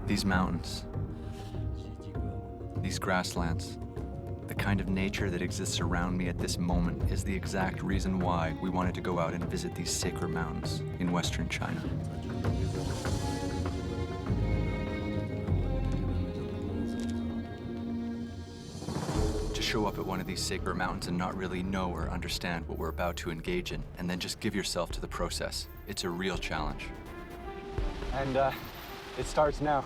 These mountains, these grasslands, the kind of nature that exists around me at this moment is the exact reason why we wanted to go out and visit these sacred mountains in Western China. To show up at one of these sacred mountains and not really know or understand what we're about to engage in, and then just give yourself to the process, it's a real challenge. And it starts now.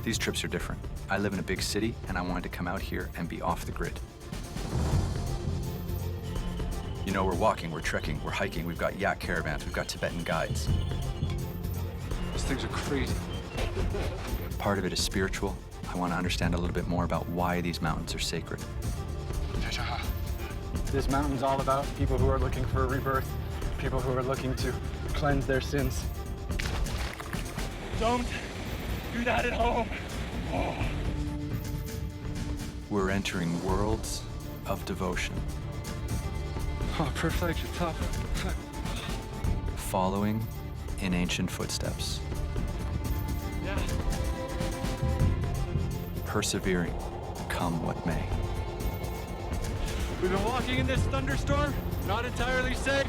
These trips are different. I live in a big city, and I wanted to come out here and be off the grid. You know, we're walking, we're trekking, we're hiking, we've got yak caravans, we've got Tibetan guides. These things are crazy. Part of it is spiritual. I want to understand a little bit more about why these mountains are sacred. This mountain's all about people who are looking for a rebirth, people who are looking to cleanse their sins. Don't do that at home. Oh. We're entering worlds of devotion. Oh, perfect, top. Following in ancient footsteps. Yeah. Persevering, come what may. We've been walking in this thunderstorm, not entirely safe.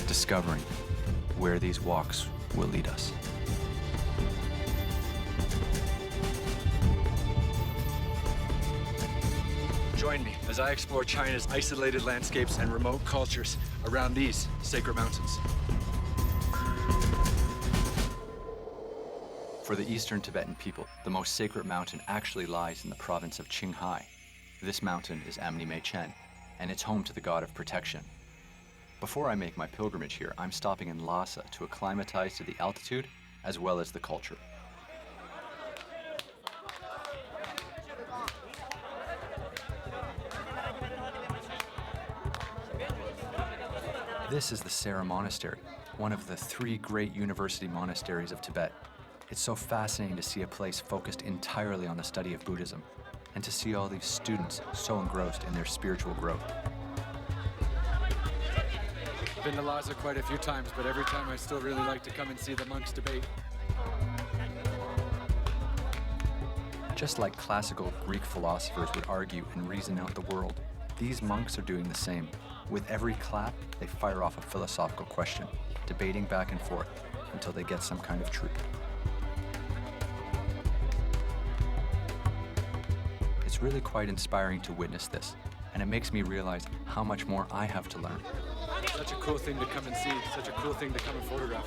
Discovering where these walks will lead us. Join me as I explore China's isolated landscapes and remote cultures around these sacred mountains. For the Eastern Tibetan people, the most sacred mountain actually lies in the province of Chinghai. This mountain is Amni Me Chen, and it's home to the god of protection. Before I make my pilgrimage here, I'm stopping in Lhasa to acclimatize to the altitude as well as the culture. This is the Sera Monastery, one of the 3 great university monasteries of Tibet. It's so fascinating to see a place focused entirely on the study of Buddhism, and to see all these students so engrossed in their spiritual growth. I've been to Lhasa quite a few times, but every time I still really like to come and see the monks debate. Just like classical Greek philosophers would argue and reason out the world, these monks are doing the same. With every clap, they fire off a philosophical question, debating back and forth until they get some kind of truth. It's really quite inspiring to witness this, and it makes me realize how much more I have to learn. Such a cool thing to come and see, such a cool thing to come and photograph.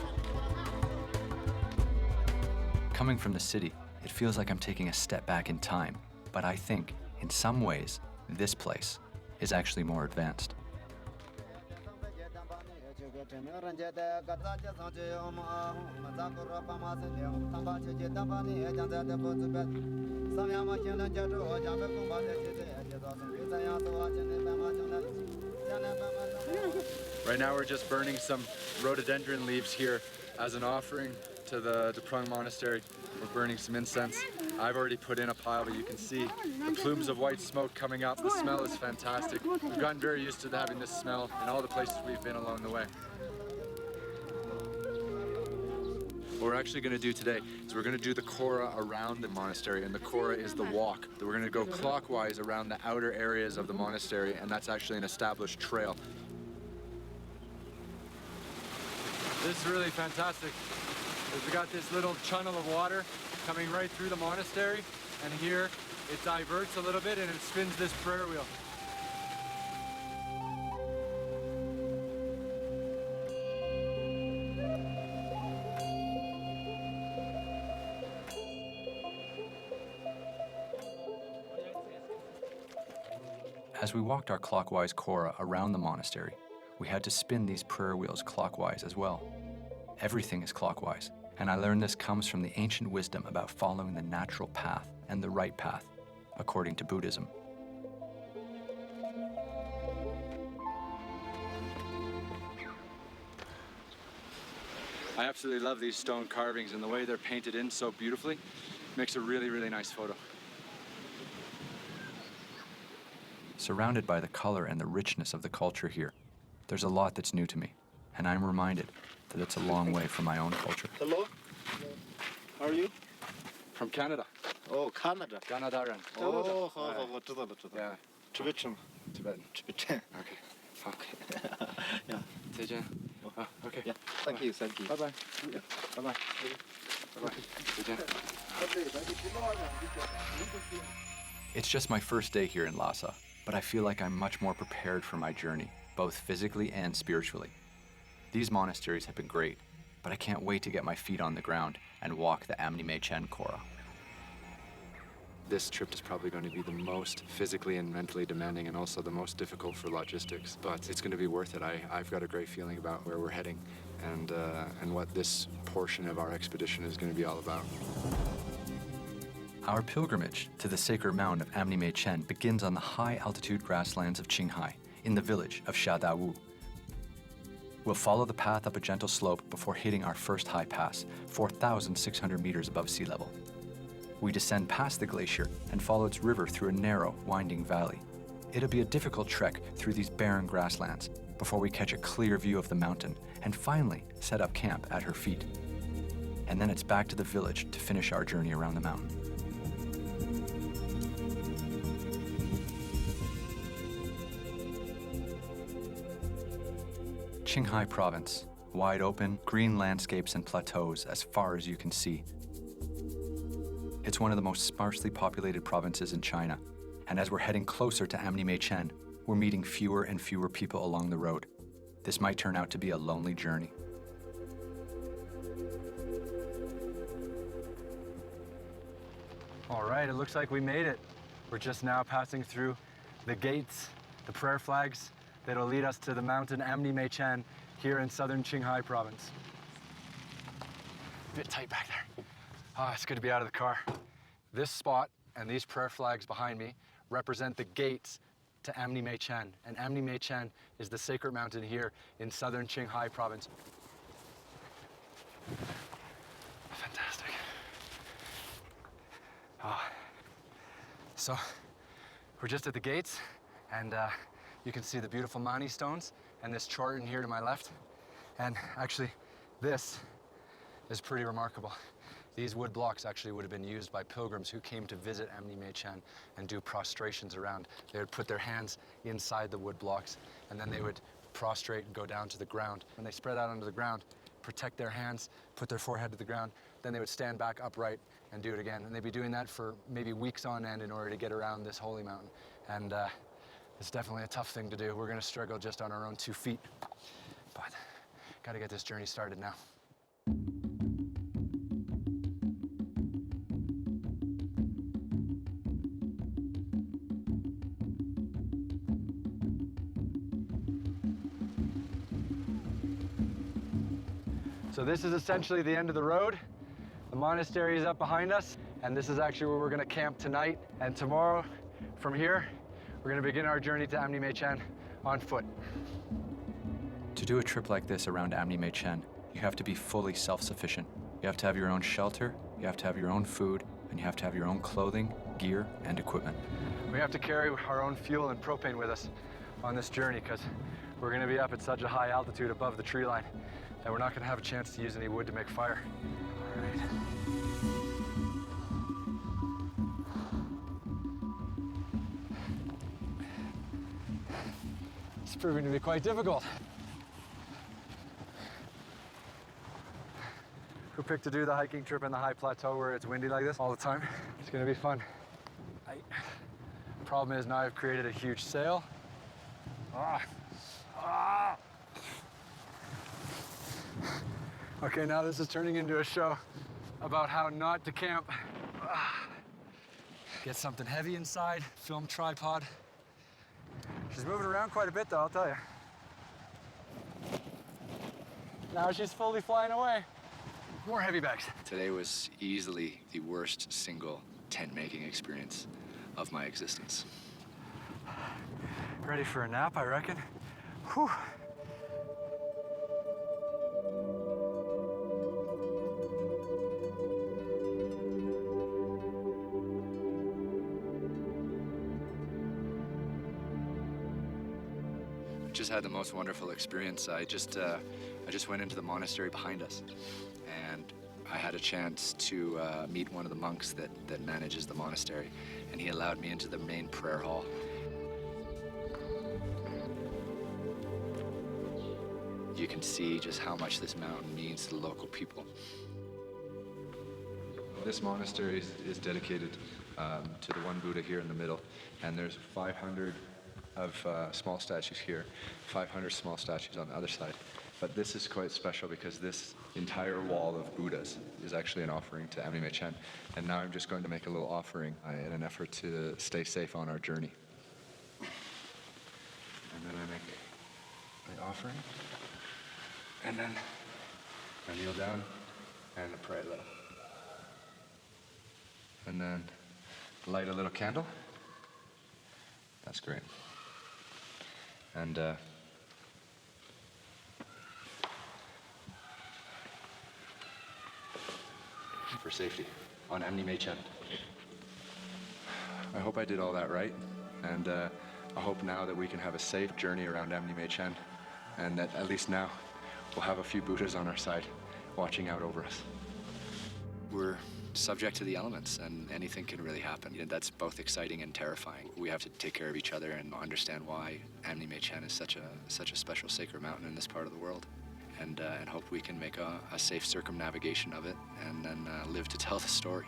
Coming from the city, it feels like I'm taking a step back in time, but I think, in some ways, this place is actually more advanced. Right now we're just burning some rhododendron leaves here as an offering to the Drepung Monastery. We're burning some incense. I've already put in a pile, but you can see the plumes of white smoke coming up. The smell is fantastic. We've gotten very used to having this smell in all the places we've been along the way. What we're actually going to do today is we're going to do the Kora around the monastery, and the Kora is the walk. We're going to go clockwise around the outer areas of the monastery, and that's actually an established trail. This is really fantastic. We've got this little channel of water coming right through the monastery, and here it diverts a little bit and it spins this prayer wheel. As we walked our clockwise Kora around the monastery, we had to spin these prayer wheels clockwise as well. Everything is clockwise, and I learned this comes from the ancient wisdom about following the natural path and the right path, according to Buddhism. I absolutely love these stone carvings, and the way they're painted in so beautifully makes a really, really nice photo. Surrounded by the color and the richness of the culture here, there's a lot that's new to me, and I'm reminded that it's a long way from my own culture. Hello? How are you? From Canada. Oh, Canada. Canadaran. Oh,知道了。 Yeah. Tibetan. Tibetan. Tibetan. Okay. Okay. Yeah. 再见. Okay. Yeah. Thank you. Thank you. Bye bye. Bye bye. Bye bye. 再见. It's just my first day here in Lhasa, but I feel like I'm much more prepared for my journey, both physically and spiritually. These monasteries have been great, but I can't wait to get my feet on the ground and walk the Amni Chen Kora. This trip is probably going to be the most physically and mentally demanding and also the most difficult for logistics, but it's going to be worth it. I've got a great feeling about where we're heading and what this portion of our expedition is going to be all about. Our pilgrimage to the sacred mountain of Amni Chen begins on the high-altitude grasslands of Chinghai, in the village of Shadawu. We'll follow the path up a gentle slope before hitting our first high pass, 4,600 meters above sea level. We descend past the glacier and follow its river through a narrow, winding valley. It'll be a difficult trek through these barren grasslands before we catch a clear view of the mountain and finally set up camp at her feet. And then it's back to the village to finish our journey around the mountain. Chinghai Province, wide open, green landscapes and plateaus as far as you can see. It's one of the most sparsely populated provinces in China, and as we're heading closer to Amni Chen, we're meeting fewer and fewer people along the road. This might turn out to be a lonely journey. All right, it looks like we made it. We're just now passing through the gates, the prayer flags that'll lead us to the mountain Amni Chen here in southern Chinghai Province. A bit tight back there. Ah, it's good to be out of the car. This spot and these prayer flags behind me represent the gates to Amni Chen, and Amni Chen is the sacred mountain here in southern Chinghai Province. Fantastic. So we're just at the gates, and you can see the beautiful Mani stones and this chort in here to my left. And actually, this is pretty remarkable. These wood blocks actually would have been used by pilgrims who came to visit Amni Chen and do prostrations around. They would put their hands inside the wood blocks, and then they would prostrate and go down to the ground. When they spread out onto the ground, protect their hands, put their forehead to the ground, then they would stand back upright and do it again. And they'd be doing that for maybe weeks on end in order to get around this holy mountain. And it's definitely a tough thing to do. We're gonna struggle just on our own 2 feet. But gotta get this journey started now. So this is essentially the end of the road. The monastery is up behind us, and this is actually where we're gonna camp tonight. And tomorrow, from here, we're gonna begin our journey to Amni Chen on foot. To do a trip like this around Amni Chen, you have to be fully self-sufficient. You have to have your own shelter, you have to have your own food, and you have to have your own clothing, gear, and equipment. We have to carry our own fuel and propane with us on this journey because we're gonna be up at such a high altitude above the tree line that we're not gonna have a chance to use any wood to make fire. All right. It's proving to be quite difficult. Who picked to do the hiking trip in the high plateau where it's windy like this all the time? It's gonna be fun. Problem is now I've created a huge sail. Okay, now this is turning into a show about how not to camp. Get something heavy inside, film tripod. She's moving around quite a bit though, I'll tell you. Now she's fully flying away. More heavy bags. Today was easily the worst single tent making experience of my existence. Ready for a nap, I reckon. Whew. Just had the most wonderful experience. I just went into the monastery behind us, and I had a chance to meet one of the monks that manages the monastery, and he allowed me into the main prayer hall. You can see just how much this mountain means to the local people. This monastery is dedicated to the one Buddha here in the middle, and there's 500 of small statues here, 500 small statues on the other side. But this is quite special because this entire wall of Buddhas is actually an offering to Amni Chen. And now I'm just going to make a little offering in an effort to stay safe on our journey. And then I make the offering. And then I kneel down and I pray a little. And then light a little candle. That's great. And for safety on Amni Chen. I hope I did all that right, and I hope now that we can have a safe journey around Amni Chen, and that at least now we'll have a few Buddhas on our side watching out over us. We're subject to the elements, and anything can really happen. That's both exciting and terrifying. We have to take care of each other and understand why Amni Chen is such a special sacred mountain in this part of the world, and hope we can make a safe circumnavigation of it, and then live to tell the story.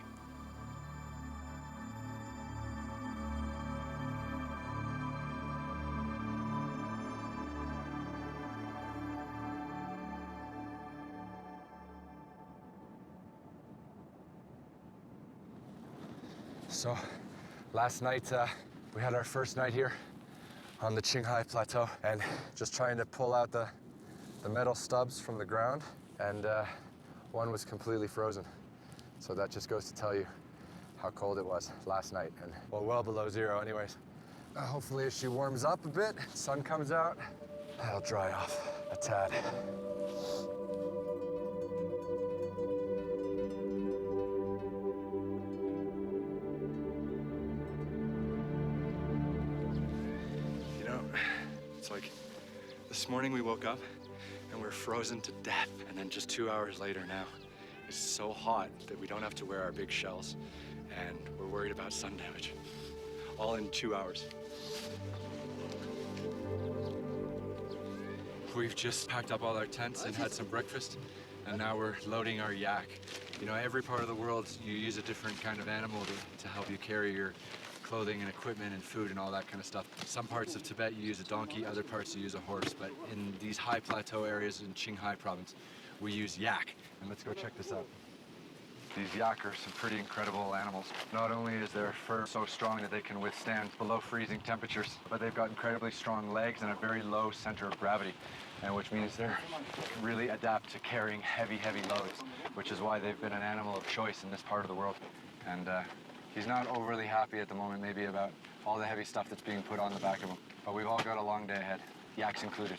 So, last night we had our first night here on the Chinghai Plateau, and just trying to pull out the metal stubs from the ground, and one was completely frozen. So that just goes to tell you how cold it was last night, and well below zero anyways. Hopefully as she warms up a bit, sun comes out, that'll dry off a tad. This morning we woke up and we're frozen to death. And then just 2 hours later now, it's so hot that we don't have to wear our big shells, and we're worried about sun damage. All in 2 hours. We've just packed up all our tents and had some breakfast, and now we're loading our yak. You know, every part of the world, you use a different kind of animal to help you carry your clothing and equipment and food and all that kind of stuff. Some parts of Tibet you use a donkey, other parts you use a horse, but in these high plateau areas in Chinghai Province, we use yak. And let's go check this out. These yak are some pretty incredible animals. Not only is their fur so strong that they can withstand below freezing temperatures, but they've got incredibly strong legs and a very low center of gravity, and which means they're really adapt to carrying heavy loads, which is why they've been an animal of choice in this part of the world. And he's not overly happy at the moment, maybe, about all the heavy stuff that's being put on the back of him. But we've all got a long day ahead, yaks included.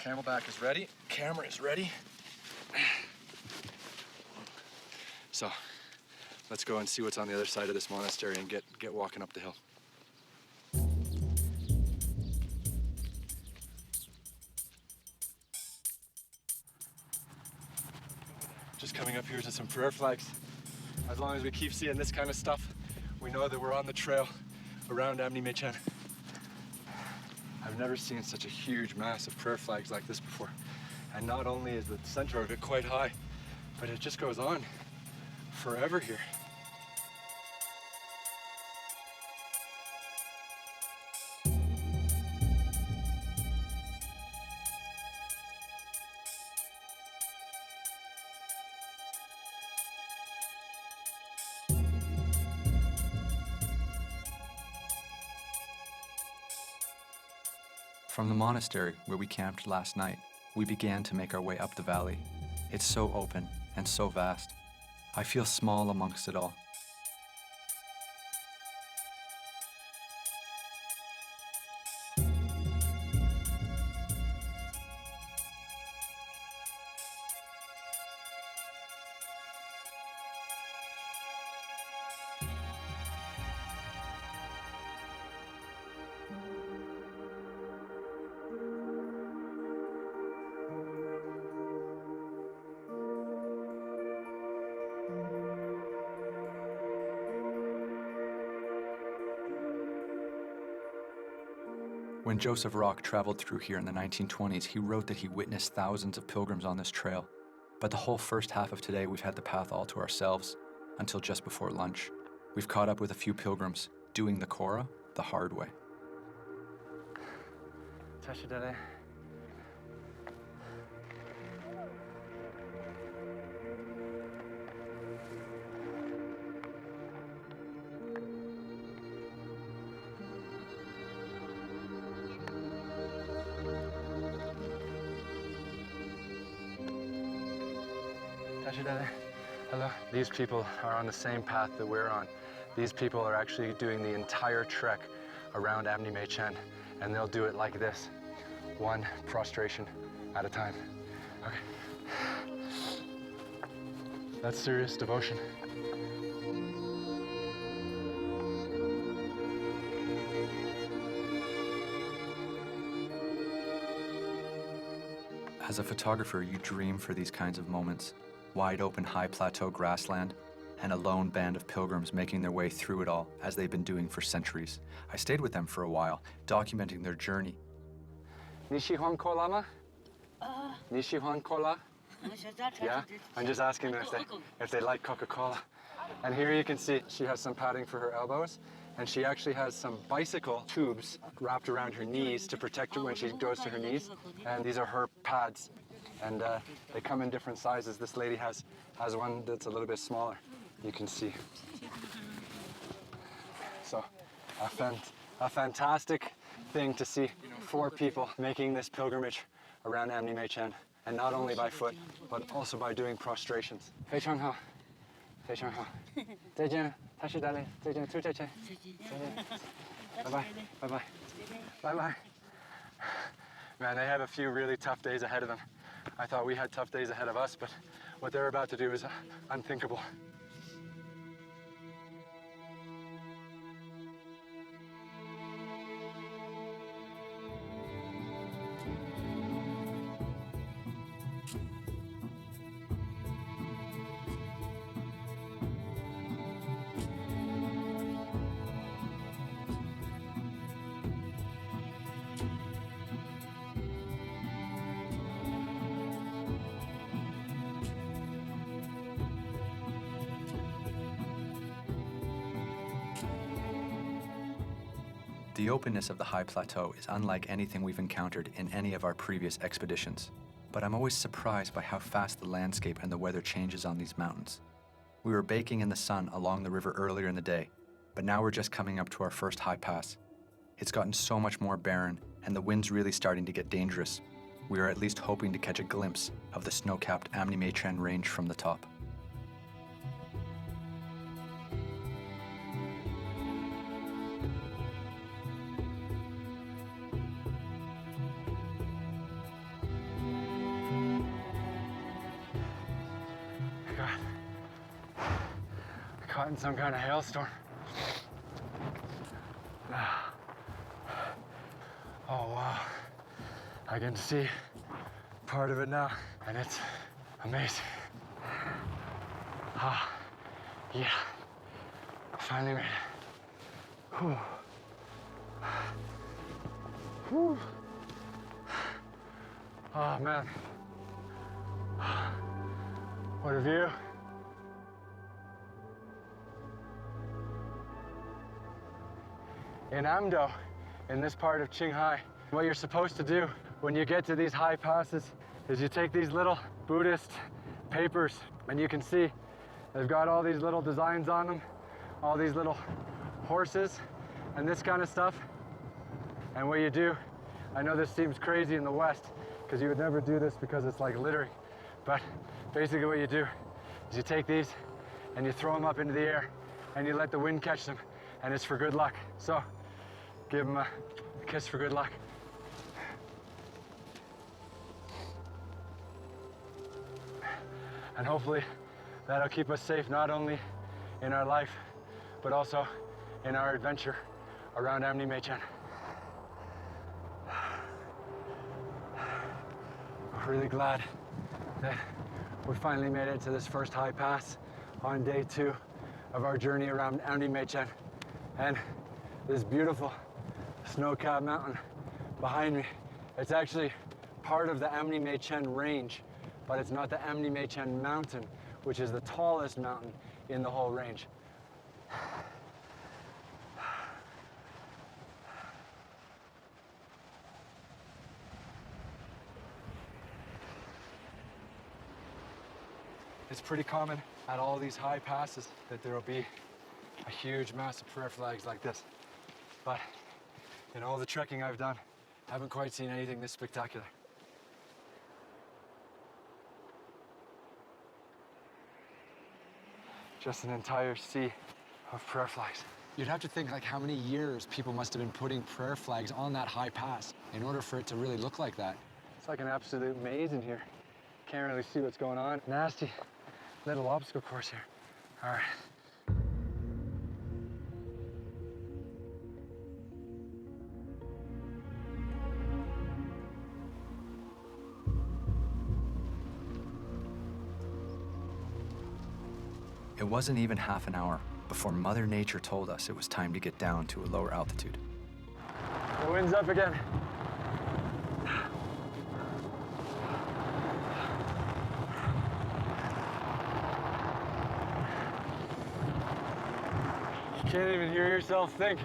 Camelback is ready, camera is ready. So, let's go and see what's on the other side of this monastery and get walking up the hill. Just coming up here to some prayer flags. As long as we keep seeing this kind of stuff, we know that we're on the trail around Amni Chen. I've never seen such a huge mass of prayer flags like this before. And not only is the center of it quite high, but it just goes on forever here. From the monastery where we camped last night, we began to make our way up the valley. It's so open and so vast. I feel small amongst it all. When Joseph Rock traveled through here in the 1920s, he wrote that he witnessed thousands of pilgrims on this trail. But the whole first half of today, we've had the path all to ourselves until just before lunch. We've caught up with a few pilgrims doing the Cora the hard way. Tashidale. Hello. These people are on the same path that we're on. These people are actually doing the entire trek around Amni Machen, and they'll do it like this, one prostration at a time. Okay. That's serious devotion. As a photographer, you dream for these kinds of moments. Wide open high plateau grassland, and a lone band of pilgrims making their way through it all as they've been doing for centuries. I stayed with them for a while, documenting their journey. Nishihuan Kolama? Nishihuan Kola? Yeah? I'm just asking them if they like Coca-Cola. And here you can see she has some padding for her elbows, and she actually has some bicycle tubes wrapped around her knees to protect her when she goes to her knees. And these are her pads. And they come in different sizes. This lady has one that's a little bit smaller, you can see. So a fantastic thing to see 4 people making this pilgrimage around Amni Machen, and not only by foot, but also by doing prostrations. 非常好，非常好。再见，他是哪里？再见，出再见。再见。Bye bye. Bye bye. Bye bye. Man, they have a few really tough days ahead of them. I thought we had tough days ahead of us, but what they're about to do is unthinkable. The openness of the high plateau is unlike anything we've encountered in any of our previous expeditions, but I'm always surprised by how fast the landscape and the weather changes on these mountains. We were baking in the sun along the river earlier in the day, but now we're just coming up to our first high pass. It's gotten so much more barren, and the wind's really starting to get dangerous. We are at least hoping to catch a glimpse of the snow-capped Amni Machen range from the top. Caught in some kind of hailstorm. Oh wow, I can see part of it now, and it's amazing. Ah, yeah, finally made it. Whew. Whew. Oh man, what a view. In Amdo, in this part of Chinghai, what you're supposed to do when you get to these high passes is you take these little Buddhist papers, and you can see they've got all these little designs on them, all these little horses and this kind of stuff. And what you do, I know this seems crazy in the West because you would never do this because it's like littering, but basically what you do is you take these and you throw them up into the air and you let the wind catch them, and it's for good luck. So give them a kiss for good luck. And hopefully that'll keep us safe, not only in our life, but also in our adventure around Amni Machen. We're really glad that we finally made it to this first high pass on day 2 of our journey around Amni Machen, and this beautiful snow-capped mountain behind me. It's actually part of the Amni Mae Chen range, but it's not the Amni Mae Chen mountain, which is the tallest mountain in the whole range. It's pretty common at all these high passes that there will be a huge mass of prayer flags like this. But in all the trekking I've done, I haven't quite seen anything this spectacular. Just an entire sea of prayer flags. You'd have to think like how many years people must have been putting prayer flags on that high pass in order for it to really look like that. It's like an absolute maze in here. Can't really see what's going on. Nasty little obstacle course here. All right. It wasn't even half an hour before Mother Nature told us it was time to get down to a lower altitude. The wind's up again. You can't even hear yourself think.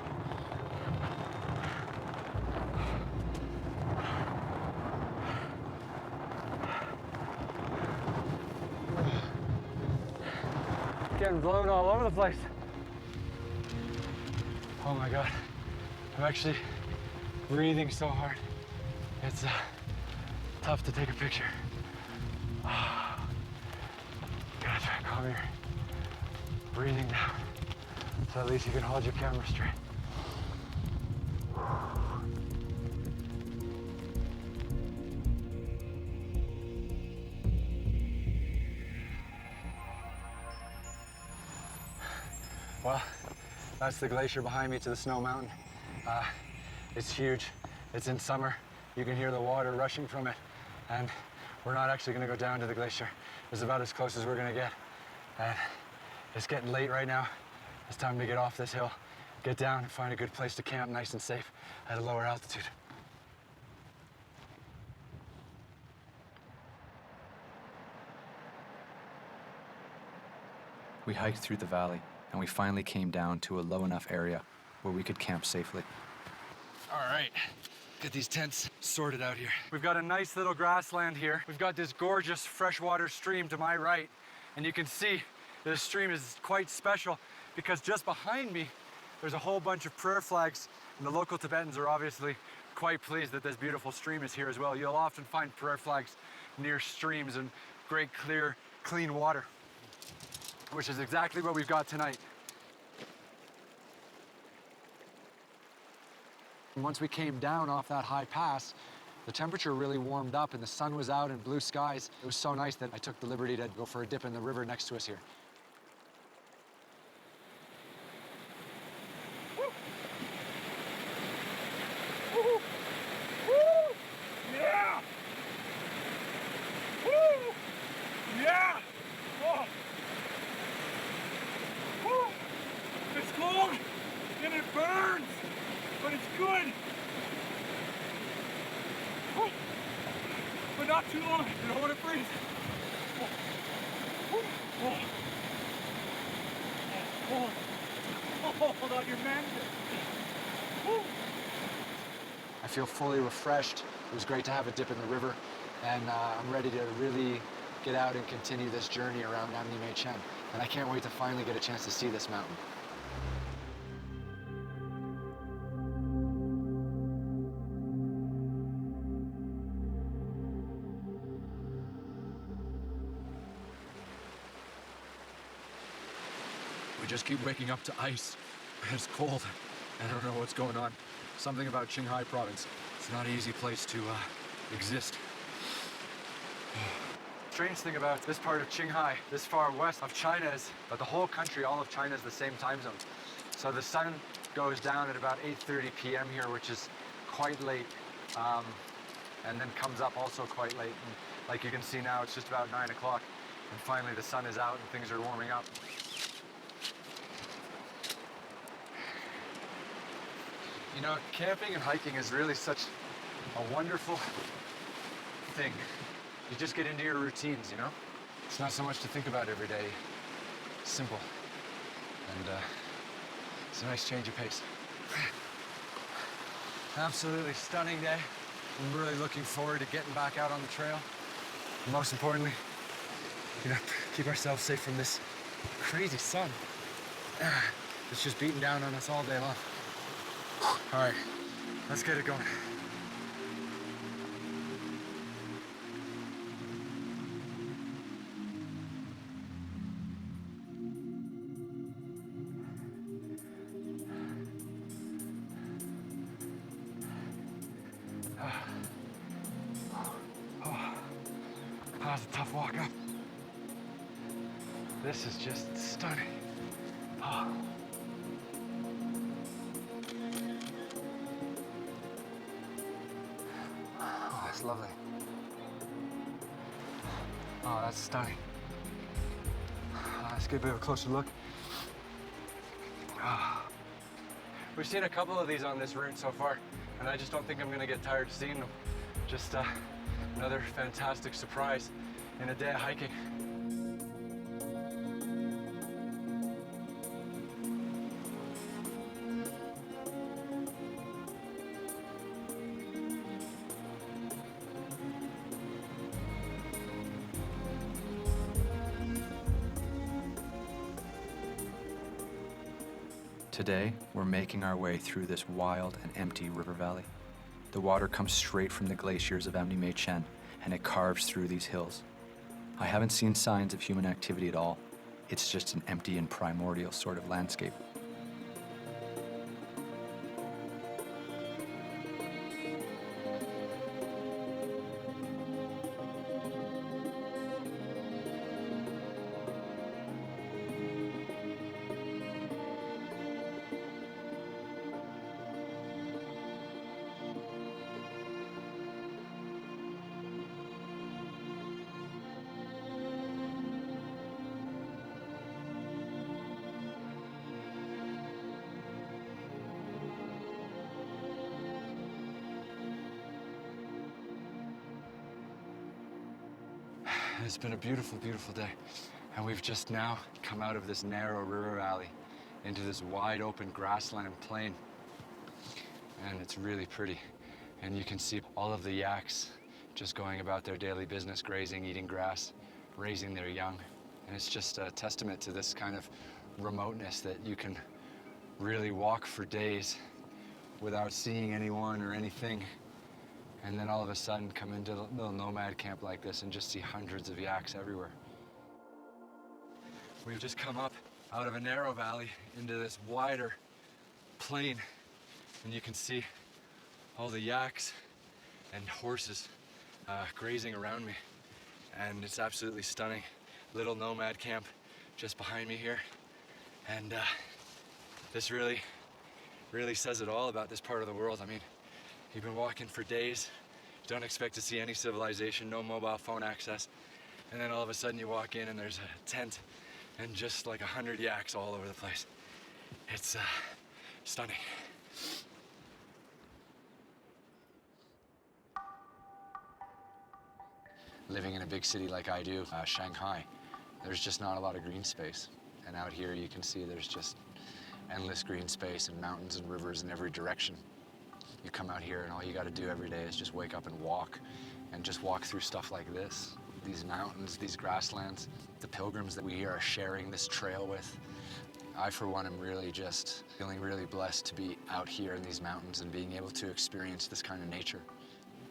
Getting blown all over the place. Oh my God. I'm actually breathing so hard. It's tough to take a picture. Gotta try and calm your breathing down so at least you can hold your camera straight. Well, that's the glacier behind me to the snow mountain. It's huge. It's in summer. You can hear the water rushing from it. And we're not actually gonna go down to the glacier. It's about as close as we're gonna get. And it's getting late right now. It's time to get off this hill, get down and find a good place to camp nice and safe at a lower altitude. We hiked through the valley, and we finally came down to a low enough area where we could camp safely. All right, get these tents sorted out here. We've got a nice little grassland here. We've got this gorgeous freshwater stream to my right, and you can see this stream is quite special because just behind me, there's a whole bunch of prayer flags, and the local Tibetans are obviously quite pleased that this beautiful stream is here as well. You'll often find prayer flags near streams and great, clear, clean water, which is exactly what we've got tonight. And once we came down off that high pass, the temperature really warmed up and the sun was out and blue skies. It was so nice that I took the liberty to go for a dip in the river next to us here. Yeah! Woo! Yeah! Oh! Woo! It's cold and it burns, but it's good. Woo! But not too long. You don't want to freeze. Oh! Oh! Oh! Oh! Hold on, your man. Woo! I feel fully refreshed. It was great to have a dip in the river, and I'm ready to really get out and continue this journey around Amni Mae Chen. And I can't wait to finally get a chance to see this mountain. We just keep waking up to ice. It's cold. I don't know what's going on. Something about Chinghai Province. It's not an easy place to exist. Strange thing about this part of Qinghai, this far west of China, is that the whole country, all of China, is the same time zone. So the sun goes down at about 8:30 p.m. here, which is quite late, and then comes up also quite late. And like you can see now, it's just about 9 o'clock, and finally the sun is out and things are warming up. You know, camping and hiking is really such a wonderful thing. You just get into your routines, you know? It's not so much to think about every day. It's simple. And it's a nice change of pace. Absolutely stunning day. I'm really looking forward to getting back out on the trail. And most importantly, you know, keep ourselves safe from this crazy sun. It's just beating down on us all day long. All right, let's get it going. That was a tough walk up. This is just stunning. Oh. Oh, that's lovely. Oh, that's stunning. Let's get a bit of a closer look. Oh. We've seen a couple of these on this route so far, and I just don't think I'm gonna get tired of seeing them. Just another fantastic surprise in a day of hiking. Today, we're making our way through this wild and empty river valley. The water comes straight from the glaciers of Amni Mae Chen, and it carves through these hills. I haven't seen signs of human activity at all. It's just an empty and primordial sort of landscape. It's been a beautiful, beautiful day. And we've just now come out of this narrow river valley into this wide open grassland plain. And it's really pretty. And you can see all of the yaks just going about their daily business, grazing, eating grass, raising their young. And it's just a testament to this kind of remoteness that you can really walk for days without seeing anyone or anything. And then all of a sudden come into a little nomad camp like this and just see hundreds of yaks everywhere. We've just come up out of a narrow valley into this wider plain, and you can see all the yaks and horses grazing around me. And it's absolutely stunning. Little nomad camp just behind me here. And this really says it all about this part of the world. I mean, you've been walking for days, you don't expect to see any civilization, no mobile phone access, and then all of a sudden you walk in and there's a tent and just like 100 yaks all over the place. It's stunning. Living in a big city like I do, Shanghai, there's just not a lot of green space. And out here you can see there's just endless green space and mountains and rivers in every direction. You come out here and all you got to do every day is just wake up and just walk through stuff like this. These mountains, these grasslands, the pilgrims that we are sharing this trail with. I, for one, am really just feeling really blessed to be out here in these mountains and being able to experience this kind of nature.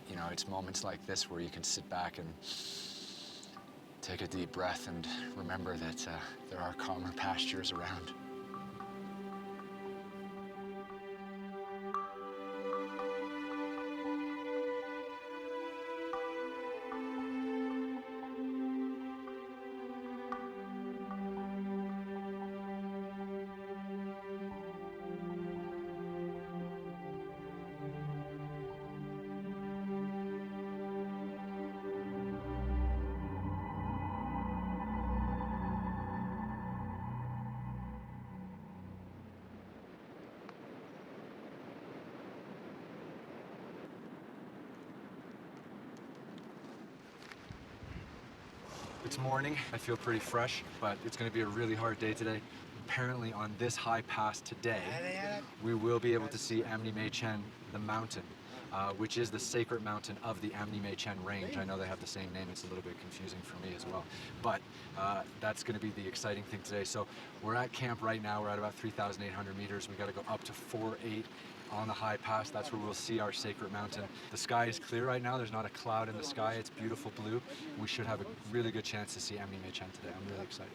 You know, it's moments like this where you can sit back and take a deep breath and remember that there are calmer pastures around. It's morning. I feel pretty fresh, but it's going to be a really hard day today. Apparently on this high pass today, we will be able to see Amni Mae Chen, the mountain, which is the sacred mountain of the Amni Mae Chen range. I know they have the same name. It's a little bit confusing for me as well. But that's going to be the exciting thing today. So we're at camp right now. We're at about 3,800 meters. We got to go up to 4.8 on the high pass. That's where we'll see our sacred mountain. The sky is clear right now. There's not a cloud in the sky. It's beautiful blue. We should have a really good chance to see Amni Mae Chen today. I'm really excited.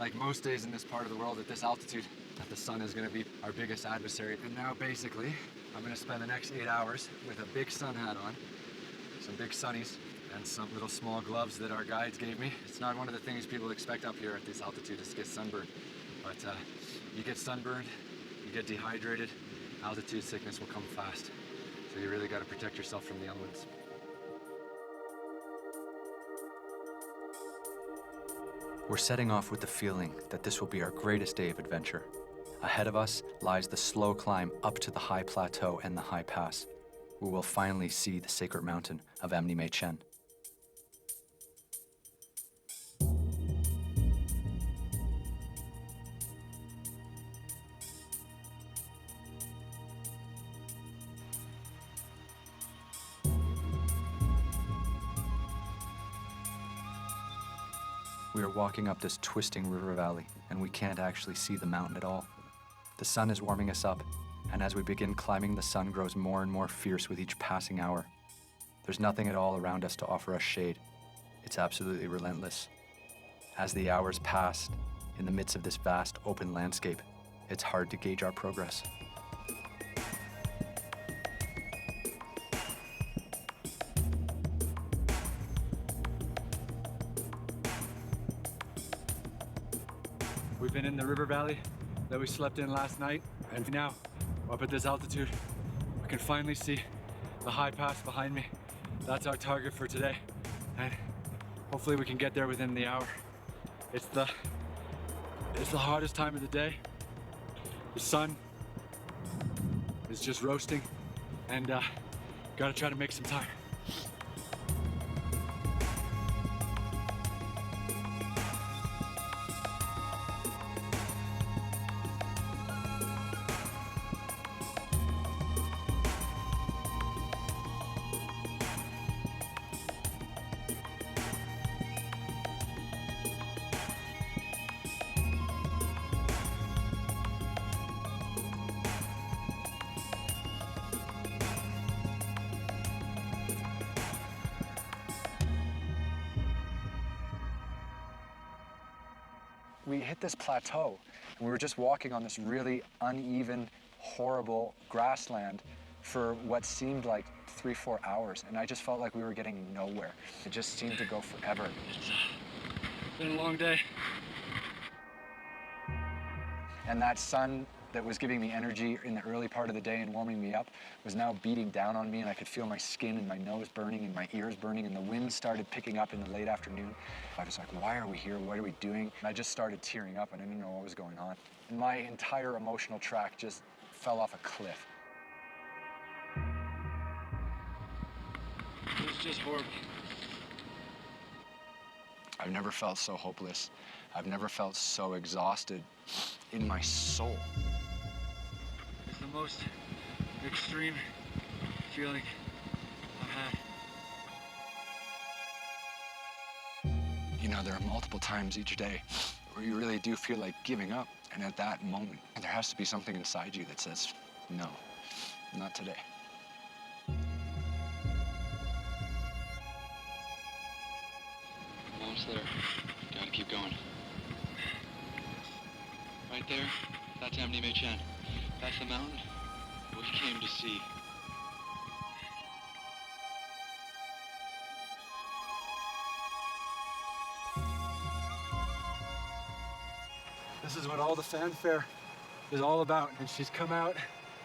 Like most days in this part of the world at this altitude, the sun is going to be our biggest adversary. And now basically, I'm going to spend the next 8 hours with a big sun hat on, some big sunnies, and some little small gloves that our guides gave me. It's not one of the things people expect up here at this altitude is to get sunburned. But you get sunburned, you get dehydrated, altitude sickness will come fast. So you really got to protect yourself from the elements. We're setting off with the feeling that this will be our greatest day of adventure. Ahead of us lies the slow climb up to the high plateau and the high pass, where we'll finally see the sacred mountain of Amni Mae Chen. We are walking up this twisting river valley, and we can't actually see the mountain at all. The sun is warming us up, and as we begin climbing, the sun grows more and more fierce with each passing hour. There's nothing at all around us to offer us shade. It's absolutely relentless. As the hours pass, in the midst of this vast open landscape, it's hard to gauge our progress. We've been in the river valley that we slept in last night, and now, up at this altitude, we can finally see the high pass behind me. That's our target for today, and hopefully we can get there within the hour. It's the hottest time of the day. The sun is just roasting, and gotta try to make some time. We hit this plateau, and we were just walking on this really uneven, horrible grassland for what seemed like 3-4 hours, and I just felt like we were getting nowhere. It just seemed to go forever. It's been a long day. And that sun that was giving me energy in the early part of the day and warming me up was now beating down on me, and I could feel my skin and my nose burning and my ears burning, and the wind started picking up in the late afternoon. I was like, why are we here? What are we doing? And I just started tearing up, and I didn't know what was going on. And my entire emotional track just fell off a cliff. It was just horrible. I've never felt so hopeless. I've never felt so exhausted in my soul. It's the most extreme feeling I've had. You know, there are multiple times each day where you really do feel like giving up. And at that moment, there has to be something inside you that says, no, not today. Almost there. Gotta keep going. Right there, that's Amni Mae Chen. That's the mountain we came to see. This is what all the fanfare is all about, and she's come out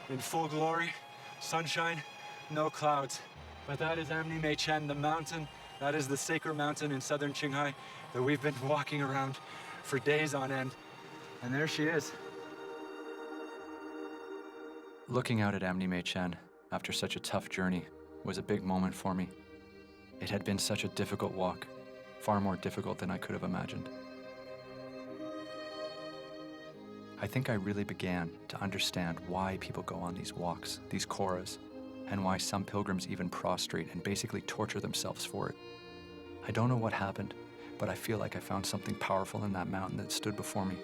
in full glory, sunshine, no clouds. But that is Amni Mae Chen, the mountain. That is the sacred mountain in southern Chinghai that we've been walking around for days on end. And there she is. Looking out at Amni Mae Chen after such a tough journey was a big moment for me. It had been such a difficult walk, far more difficult than I could have imagined. I think I really began to understand why people go on these walks, these koras, and why some pilgrims even prostrate and basically torture themselves for it. I don't know what happened, but I feel like I found something powerful in that mountain that stood before me.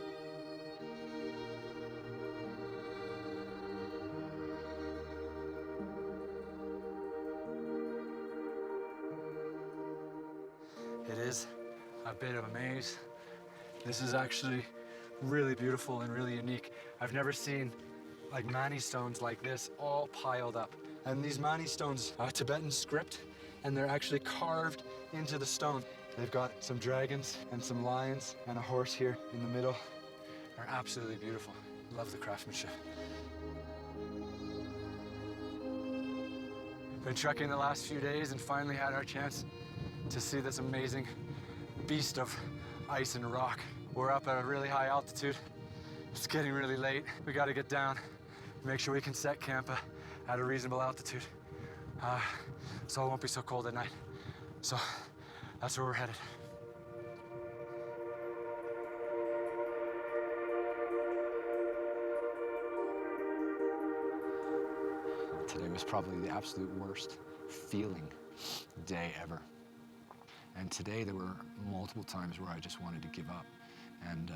It is a bit of a maze. This is actually really beautiful and really unique. I've never seen like mani stones like this all piled up. And these mani stones are Tibetan script, and they're actually carved into the stone. They've got some dragons and some lions and a horse here in the middle. They're absolutely beautiful. Love the craftsmanship. Been trekking the last few days and finally had our chance to see this amazing beast of ice and rock. We're up at a really high altitude. It's getting really late. We got to get down, make sure we can set camp at a reasonable altitude, so it won't be so cold at night. So that's where we're headed. Today was probably the absolute worst feeling day ever. And today there were multiple times where I just wanted to give up. And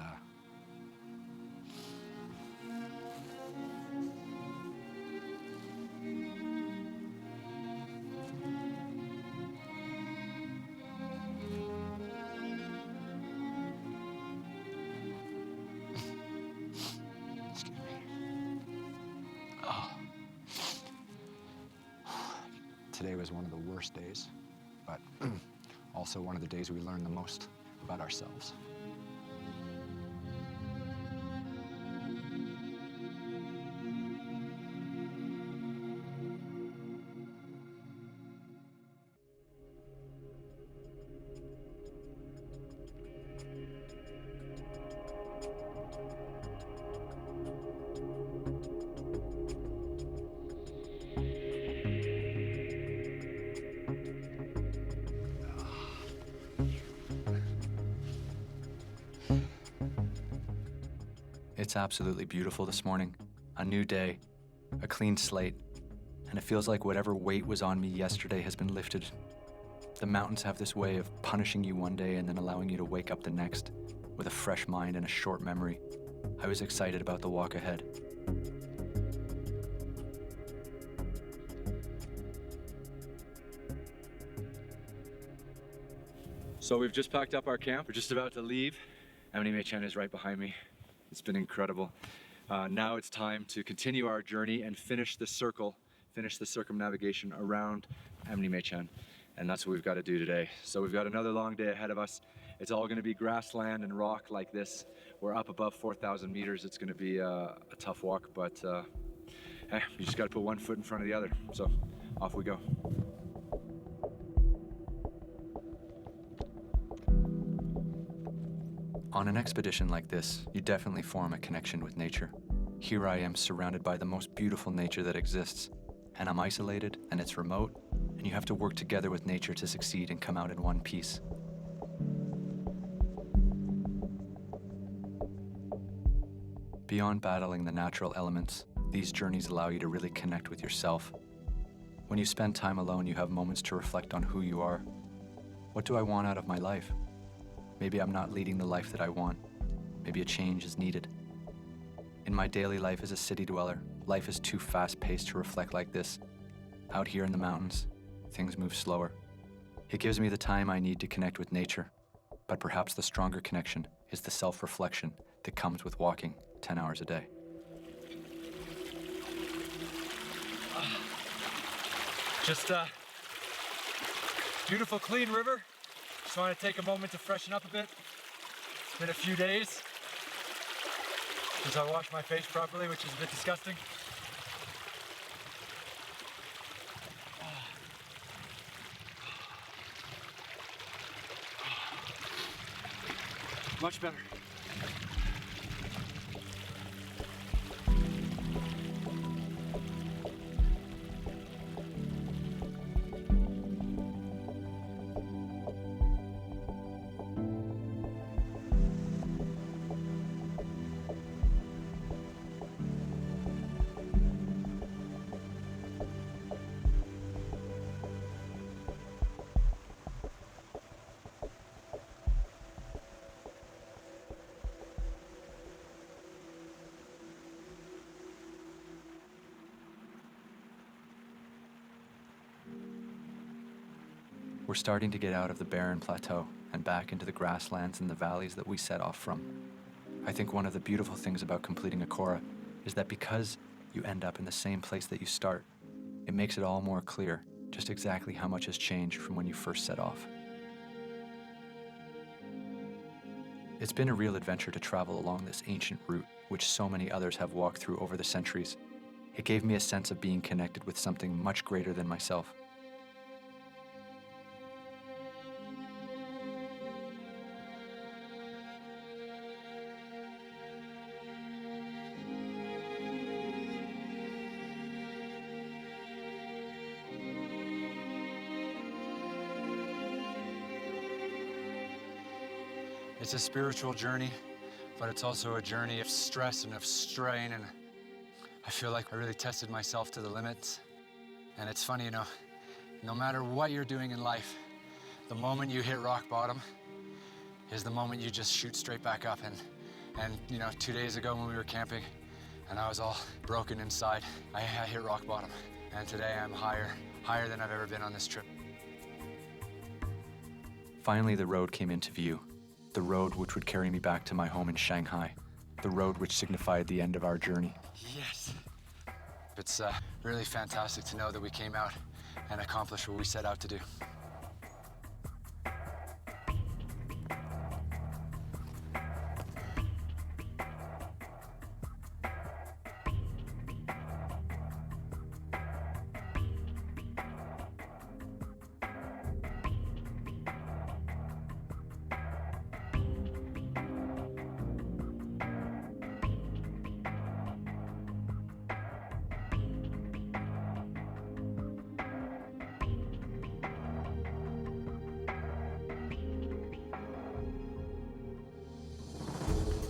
excuse me. Oh. Today was one of the worst days, but also one of the days we learned the most about ourselves. It's absolutely beautiful this morning. A new day, a clean slate, and it feels like whatever weight was on me yesterday has been lifted. The mountains have this way of punishing you one day and then allowing you to wake up the next with a fresh mind and a short memory. I was excited about the walk ahead. So we've just packed up our camp. We're just about to leave. Amni Chen is right behind me. It's been incredible. Now it's time to continue our journey and finish the circumnavigation around Amni Chen. And that's what we've got to do today. So we've got another long day ahead of us. It's all going to be grassland and rock like this. We're up above 4,000 meters. It's going to be a tough walk, but hey, you just got to put one foot in front of the other. So off we go. On an expedition like this, you definitely form a connection with nature. Here I am surrounded by the most beautiful nature that exists, and I'm isolated and it's remote, and you have to work together with nature to succeed and come out in one piece. Beyond battling the natural elements, these journeys allow you to really connect with yourself. When you spend time alone, you have moments to reflect on who you are. What do I want out of my life? Maybe I'm not leading the life that I want. Maybe a change is needed. In my daily life as a city dweller, life is too fast-paced to reflect like this. Out here in the mountains, things move slower. It gives me the time I need to connect with nature, but perhaps the stronger connection is the self-reflection that comes with walking 10 hours a day. Just beautiful, clean river. Just want to take a moment to freshen up a bit. It's been a few days since I washed my face properly, which is a bit disgusting. Much better. We're starting to get out of the barren plateau and back into the grasslands and the valleys that we set off from. I think one of the beautiful things about completing a Cora is that because you end up in the same place that you start, it makes it all more clear just exactly how much has changed from when you first set off. It's been a real adventure to travel along this ancient route, which so many others have walked through over the centuries. It gave me a sense of being connected with something much greater than myself. It's a spiritual journey, but it's also a journey of stress and of strain, and I feel like I really tested myself to the limits. And it's funny, you know, no matter what you're doing in life, the moment you hit rock bottom is the moment you just shoot straight back up. And you know, 2 days ago when we were camping and I was all broken inside, I hit rock bottom. And today I'm higher than I've ever been on this trip. Finally, the road came into view. The road which would carry me back to my home in Shanghai. The road which signified the end of our journey. Yes. It's really fantastic to know that we came out and accomplished what we set out to do.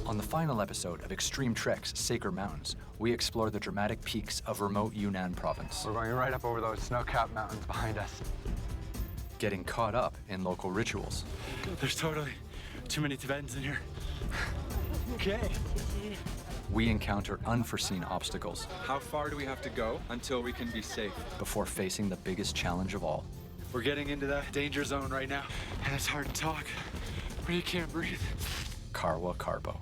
On the final episode of Extreme Treks Sacred Mountains, we explore the dramatic peaks of remote Yunnan province, We're going right up over those snow-capped mountains behind us. getting caught up in local rituals. There's totally too many Tibetans in here. Okay. We encounter unforeseen obstacles How far do we have to go until we can be safe? before facing the biggest challenge of all. We're getting into the danger zone right now, and it's hard to talk when you can't breathe. Karwa Karbo.